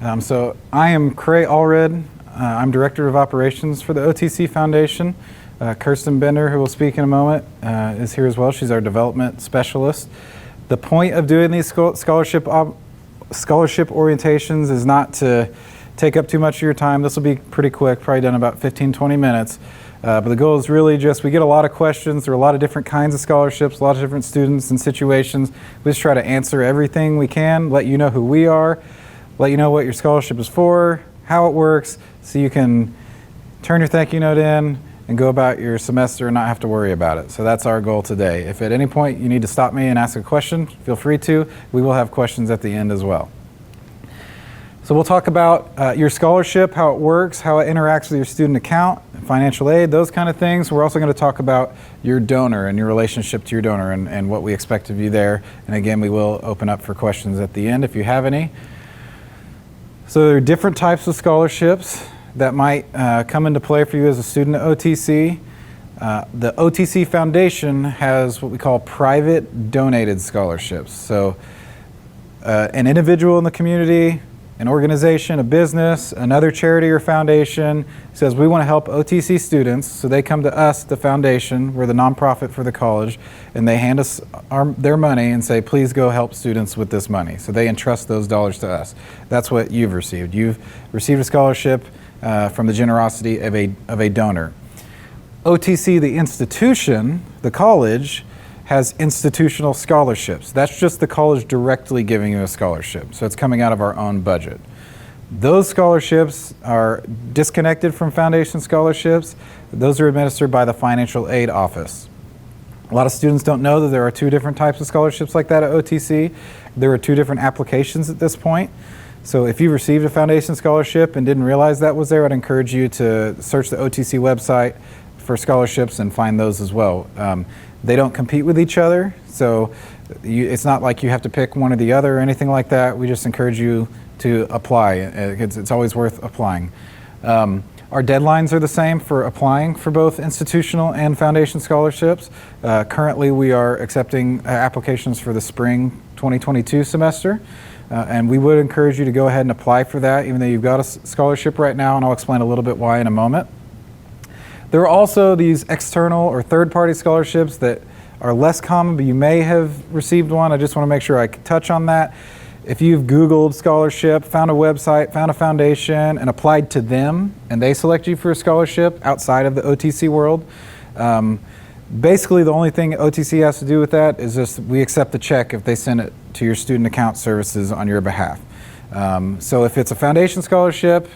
So I am Cray Allred. I'm Director of Operations for the OTC Foundation. Kirsten Bender, who will speak in a moment, is here as well. She's our development specialist. The point of doing these scholarship orientations is not to take up too much of your time. This will be pretty quick, probably done about 15-20 minutes. But the goal is really just, we get a lot of questions. There are a lot of different kinds of scholarships, a lot of different students and situations. We just try to answer everything we can, let you know who we are, let you know what your scholarship is for, how it works, so you can turn your thank you note in and go about your semester and not have to worry about it. So that's our goal today. If at any point you need to stop me and ask a question, feel free to. We will have questions at the end as well. So we'll talk about your scholarship, how it works, how it interacts with your student account, financial aid, those kind of things. We're also going to talk about your donor and your relationship to your donor and what we expect of you there. And again, we will open up for questions at the end if you have any. So there are different types of scholarships that might come into play for you as a student at OTC. The OTC Foundation has what we call private donated scholarships. So an individual in the community, an organization, a business, another charity or foundation says we want to help OTC students, so they come to us, the foundation, we're the nonprofit for the college, and they hand us their money and say, please go help students with this money. So they entrust those dollars to us. That's what you've received. You've received a scholarship from the generosity of a donor. OTC, the institution, the college, has institutional scholarships. That's just the college directly giving you a scholarship. So it's coming out of our own budget. Those scholarships are disconnected from foundation scholarships. Those are administered by the financial aid office. A lot of students don't know that there are two different types of scholarships like that at OTC. There are two different applications at this point. So if you received a foundation scholarship and didn't realize that was there, I'd encourage you to search the OTC website for scholarships and find those as well. They don't compete with each other, so it's not like you have to pick one or the other or anything like that. We just encourage you to apply. It's always worth applying. Our deadlines are the same for applying for both institutional and foundation scholarships. Currently, we are accepting applications for the spring 2022 semester, and we would encourage you to go ahead and apply for that, even though you've got a scholarship right now, and I'll explain a little bit why in a moment. There are also these external or third-party scholarships that are less common, but you may have received one. I just want to make sure I touch on that. If you've Googled scholarship, found a website, found a foundation, and applied to them, and they select you for a scholarship outside of the OTC world, basically the only thing OTC has to do with that is just we accept the check if they send it to your student account services on your behalf. So if it's a foundation scholarship,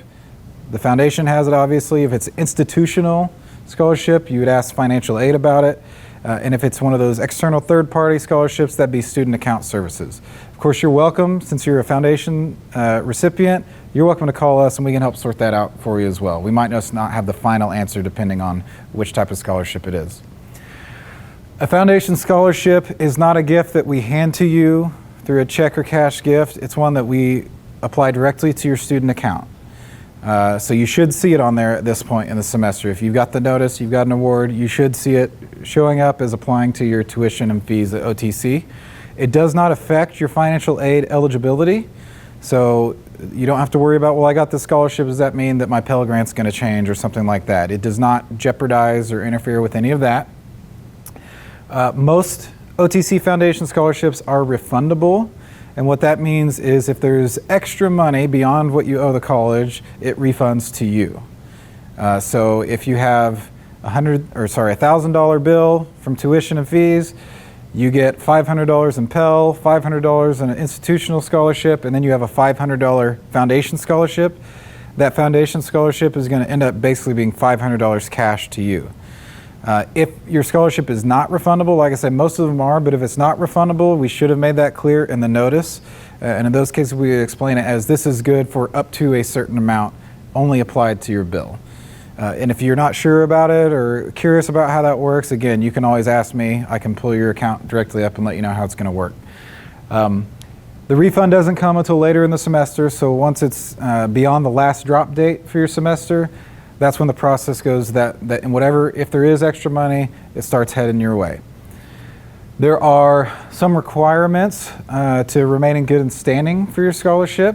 the foundation has it, obviously. If it's institutional scholarship, you would ask financial aid about it. And if it's one of those external third-party scholarships, that'd be student account services. Of course, you're welcome, since you're a foundation recipient, you're welcome to call us and we can help sort that out for you as well. We might just not have the final answer depending on which type of scholarship it is. A foundation scholarship is not a gift that we hand to you through a check or cash gift. It's one that we apply directly to your student account. So you should see it on there at this point in the semester. If you've got the notice, you've got an award, you should see it showing up as applying to your tuition and fees at OTC. It does not affect your financial aid eligibility, so you don't have to worry about, well, I got this scholarship, does that mean that my Pell Grant's going to change or something like that? It does not jeopardize or interfere with any of that. Most OTC Foundation scholarships are refundable. And what that means is if there's extra money beyond what you owe the college, it refunds to you. So if you have a $1,000 bill from tuition and fees, you get $500 in Pell, $500 in an institutional scholarship, and then you have a $500 foundation scholarship. That foundation scholarship is going to end up basically being $500 cash to you. If your scholarship is not refundable, like I said, most of them are, but if it's not refundable, we should have made that clear in the notice. And in those cases, we explain it as this is good for up to a certain amount, only applied to your bill. And if you're not sure about it or curious about how that works, again, you can always ask me. I can pull your account directly up and let you know how it's going to work. The refund doesn't come until later in the semester, so once it's beyond the last drop date for your semester, that's when the process goes that and whatever, if there is extra money, it starts heading your way. There are some requirements to remain in good standing for your scholarship.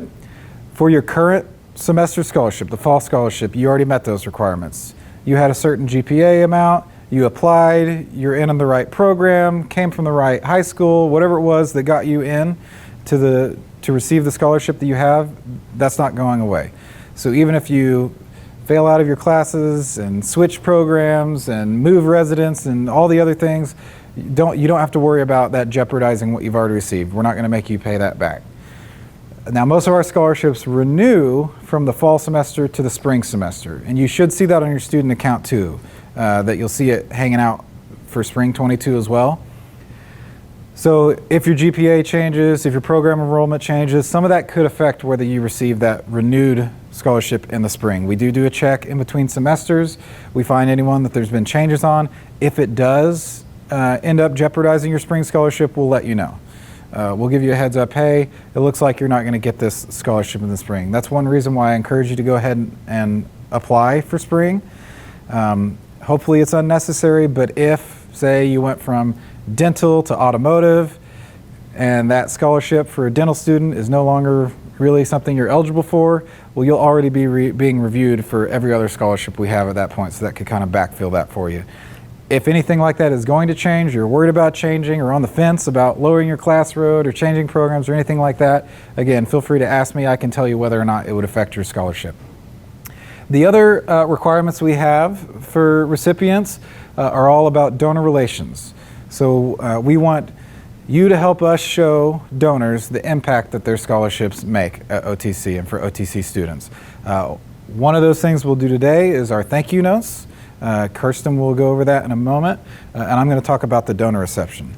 For your current semester scholarship, the fall scholarship, you already met those requirements. You had a certain GPA amount, you applied, you're in the right program, came from the right high school, whatever it was that got you in to receive the scholarship that you have, that's not going away. So even if you fail out of your classes and switch programs and move residence and all the other things, you don't have to worry about that jeopardizing what you've already received. We're not going to make you pay that back. Now, most of our scholarships renew from the fall semester to the spring semester, and you should see that on your student account too, that you'll see it hanging out for spring 22 as well. So if your GPA changes, if your program enrollment changes, some of that could affect whether you receive that renewed scholarship in the spring. We do a check in between semesters. We find anyone that there's been changes on. If it does end up jeopardizing your spring scholarship, we'll let you know. We'll give you a heads up, hey, it looks like you're not going to get this scholarship in the spring. That's one reason why I encourage you to go ahead and apply for spring. Hopefully it's unnecessary, but if, say, you went from dental to automotive and that scholarship for a dental student is no longer really something you're eligible for, well, you'll already be being reviewed for every other scholarship we have at that point, so that could kind of backfill that for you. If anything like that is going to change, you're worried about changing or on the fence about lowering your class load or changing programs or anything like that, again, feel free to ask me. I can tell you whether or not it would affect your scholarship. The other requirements we have for recipients are all about donor relations. So we want you to help us show donors the impact that their scholarships make at OTC and for OTC students. One of those things we'll do today is our thank you notes. Kirsten will go over that in a moment, and I'm going to talk about the donor reception.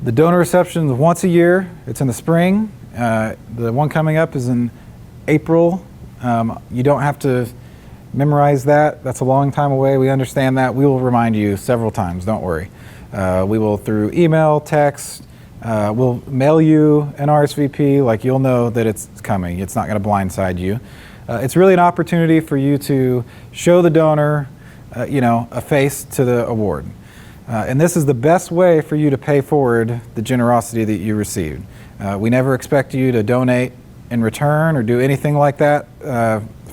The donor reception is once a year. It's in the spring. The one coming up is in April. You don't have to memorize that. That's a long time away. We understand that. We will remind you several times. Don't worry. We will, through email, text, we'll mail you an RSVP, like you'll know that it's coming. It's not going to blindside you. It's really an opportunity for you to show the donor a face to the award. And this is the best way for you to pay forward the generosity that you received. We never expect you to donate in return or do anything like that.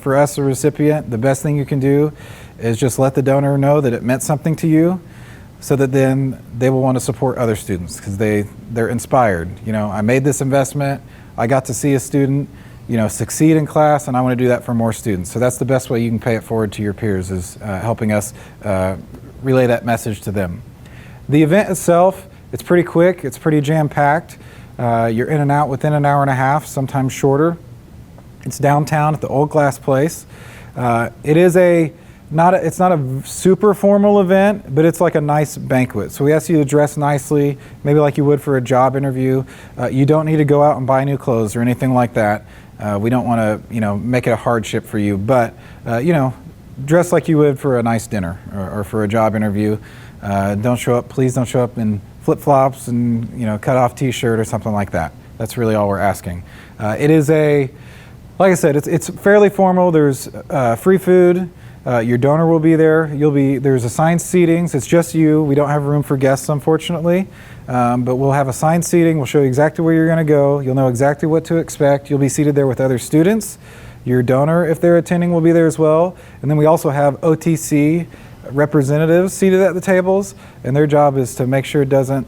For us, a recipient, the best thing you can do is just let the donor know that it meant something to you, so that then they will want to support other students because they're inspired. I made this investment, I got to see a student succeed in class, and I want to do that for more students. So that's the best way you can pay it forward to your peers, is helping us relay that message to them. The event itself, it's pretty quick, it's pretty jam-packed. You're in and out within an hour and a half, sometimes shorter. It's downtown at the Old Glass Place. It's not a super formal event, but it's like a nice banquet. So we ask you to dress nicely, maybe like you would for a job interview. You don't need to go out and buy new clothes or anything like that. We don't want to, make it a hardship for you, but dress like you would for a nice dinner or for a job interview. Please don't show up in flip-flops and cut off t-shirt or something like that. That's really all we're asking. It is like I said, it's fairly formal. There's free food. Your donor will be there. There's assigned seatings. It's just you. We don't have room for guests, unfortunately. But we'll have assigned seating. We'll show you exactly where you're going to go. You'll know exactly what to expect. You'll be seated there with other students. Your donor, if they're attending, will be there as well. And then we also have OTC representatives seated at the tables, and their job is to make sure it doesn't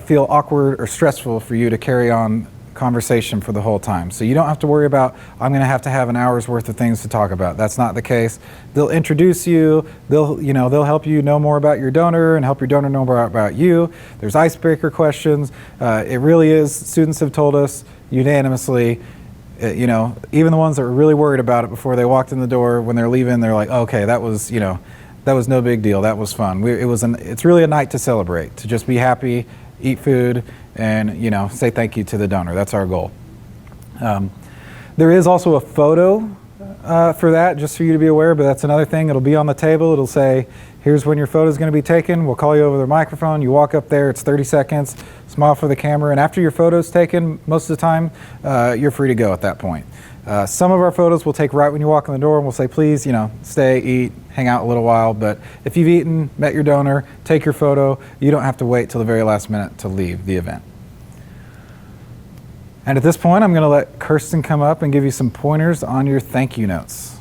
feel awkward or stressful for you to carry on conversation for the whole time. So you don't have to worry about, I'm going to have an hour's worth of things to talk about. That's not the case. They'll introduce you. They'll help you know more about your donor and help your donor know more about you. There's icebreaker questions. It really is, students have told us unanimously, even the ones that were really worried about it before they walked in the door, when they're leaving, they're like, okay, that was no big deal. That was fun. It's really a night to celebrate, to just be happy, eat food, and say thank you to the donor. That's our goal. There is also a photo for that, just for you to be aware, but that's another thing. It'll be on the table. It'll say, here's when your photo is going to be taken. We'll call you over the microphone. You walk up there. It's 30 seconds. Smile for the camera. And after your photo's taken, most of the time, you're free to go at that point. Some of our photos we'll take right when you walk in the door, and we'll say, please, stay, eat, hang out a little while. But if you've eaten, met your donor, take your photo. You don't have to wait till the very last minute to leave the event. And at this point, I'm going to let Kirsten come up and give you some pointers on your thank you notes.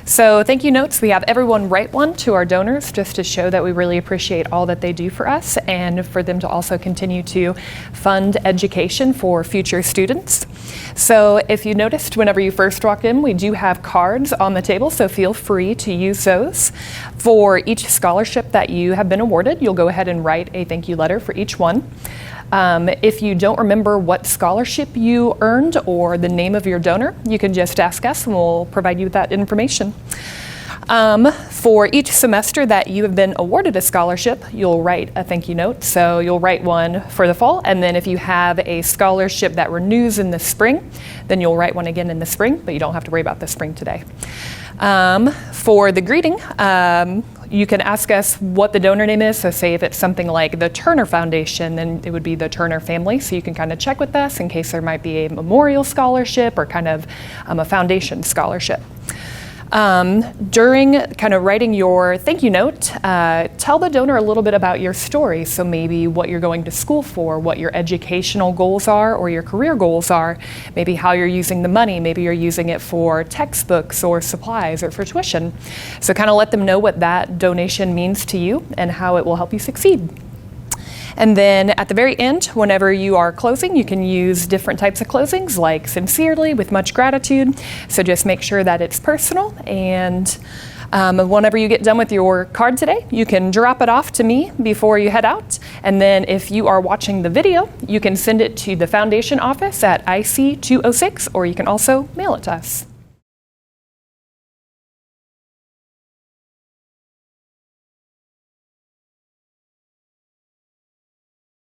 So thank you notes, we have everyone write one to our donors just to show that we really appreciate all that they do for us and for them to also continue to fund education for future students. So if you noticed whenever you first walked in, we do have cards on the table, so feel free to use those. For each scholarship that you have been awarded, you'll go ahead and write a thank you letter for each one. If you don't remember what scholarship you earned or the name of your donor, you can just ask us and we'll provide you with that information. For each semester that you have been awarded a scholarship, you'll write a thank you note. So you'll write one for the fall, and then if you have a scholarship that renews in the spring, then you'll write one again in the spring, but you don't have to worry about the spring today. For the greeting, you can ask us what the donor name is. So say if it's something like the Turner Foundation, then it would be the Turner family. So you can kind of check with us in case there might be a memorial scholarship or kind of a foundation scholarship. During kind of writing your thank you note, tell the donor a little bit about your story. So maybe what you're going to school for, what your educational goals are or your career goals are, maybe how you're using the money, maybe you're using it for textbooks or supplies or for tuition. So kind of let them know what that donation means to you and how it will help you succeed. And then at the very end, whenever you are closing, you can use different types of closings like sincerely, with much gratitude. So just make sure that it's personal. And whenever you get done with your card today, you can drop it off to me before you head out. And then if you are watching the video, you can send it to the foundation office at IC 206, or you can also mail it to us.